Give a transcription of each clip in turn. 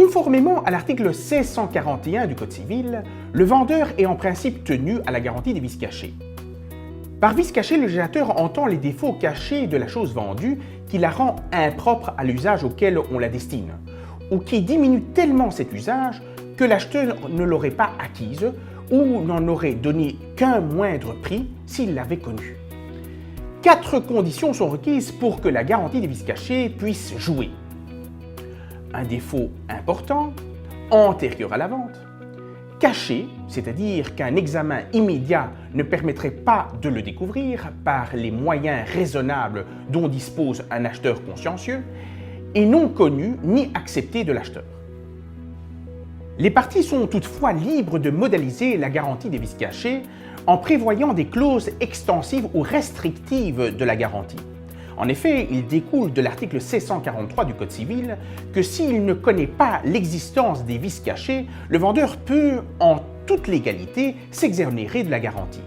Conformément à l'article 1641 du Code civil, le vendeur est en principe tenu à la garantie des vices cachés. Par vice caché, le législateur entend les défauts cachés de la chose vendue qui la rend impropre à l'usage auquel on la destine, ou qui diminue tellement cet usage que l'acheteur ne l'aurait pas acquise ou n'en aurait donné qu'un moindre prix s'il l'avait connue. 4 conditions sont requises pour que la garantie des vices cachés puisse jouer. Un défaut important, antérieur à la vente, caché, c'est-à-dire qu'un examen immédiat ne permettrait pas de le découvrir par les moyens raisonnables dont dispose un acheteur consciencieux, et non connu ni accepté de l'acheteur. Les parties sont toutefois libres de modéliser la garantie des vices cachés en prévoyant des clauses extensives ou restrictives de la garantie. En effet, il découle de l'article 1643 du Code civil que s'il ne connaît pas l'existence des vices cachés, le vendeur peut, en toute légalité, s'exonérer de la garantie.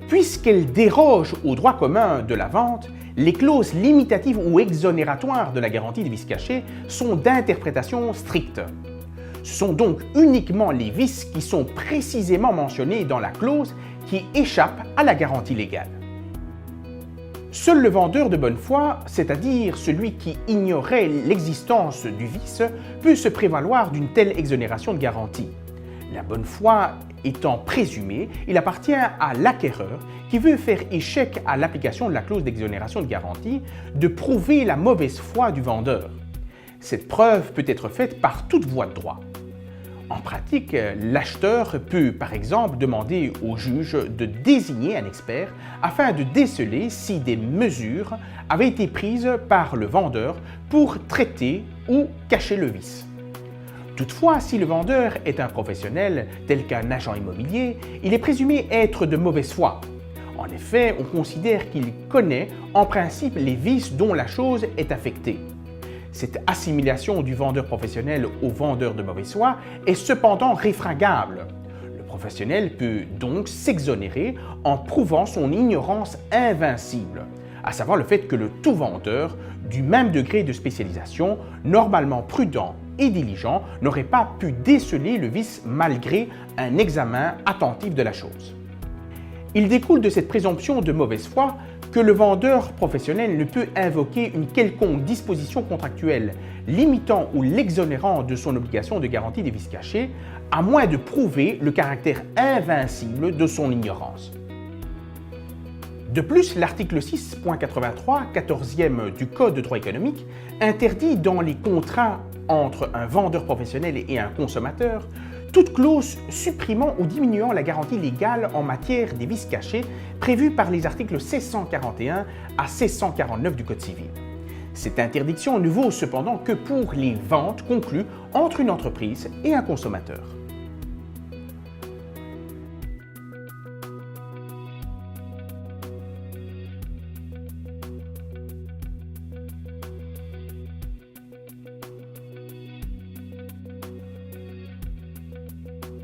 Puisqu'elle déroge au droit commun de la vente, les clauses limitatives ou exonératoires de la garantie des vices cachés sont d'interprétation stricte. Ce sont donc uniquement les vices qui sont précisément mentionnés dans la clause qui échappent à la garantie légale. Seul le vendeur de bonne foi, c'est-à-dire celui qui ignorait l'existence du vice, peut se prévaloir d'une telle exonération de garantie. La bonne foi étant présumée, il appartient à l'acquéreur qui veut faire échec à l'application de la clause d'exonération de garantie de prouver la mauvaise foi du vendeur. Cette preuve peut être faite par toute voie de droit. En pratique, l'acheteur peut par exemple demander au juge de désigner un expert afin de déceler si des mesures avaient été prises par le vendeur pour traiter ou cacher le vice. Toutefois, si le vendeur est un professionnel tel qu'un agent immobilier, il est présumé être de mauvaise foi. En effet, on considère qu'il connaît en principe les vices dont la chose est affectée. Cette assimilation du vendeur professionnel au vendeur de mauvaise foi est cependant réfragable. Le professionnel peut donc s'exonérer en prouvant son ignorance invincible, à savoir le fait que le tout vendeur, du même degré de spécialisation, normalement prudent et diligent, n'aurait pas pu déceler le vice malgré un examen attentif de la chose. Il découle de cette présomption de mauvaise foi que le vendeur professionnel ne peut invoquer une quelconque disposition contractuelle limitant ou l'exonérant de son obligation de garantie des vices cachés, à moins de prouver le caractère invincible de son ignorance. De plus, l'article 6.83, 14e du Code de droit économique, interdit dans les contrats entre un vendeur professionnel et un consommateur toute clause supprimant ou diminuant la garantie légale en matière des vices cachés prévue par les articles 1641 à 1649 du Code civil. Cette interdiction ne vaut cependant que pour les ventes conclues entre une entreprise et un consommateur.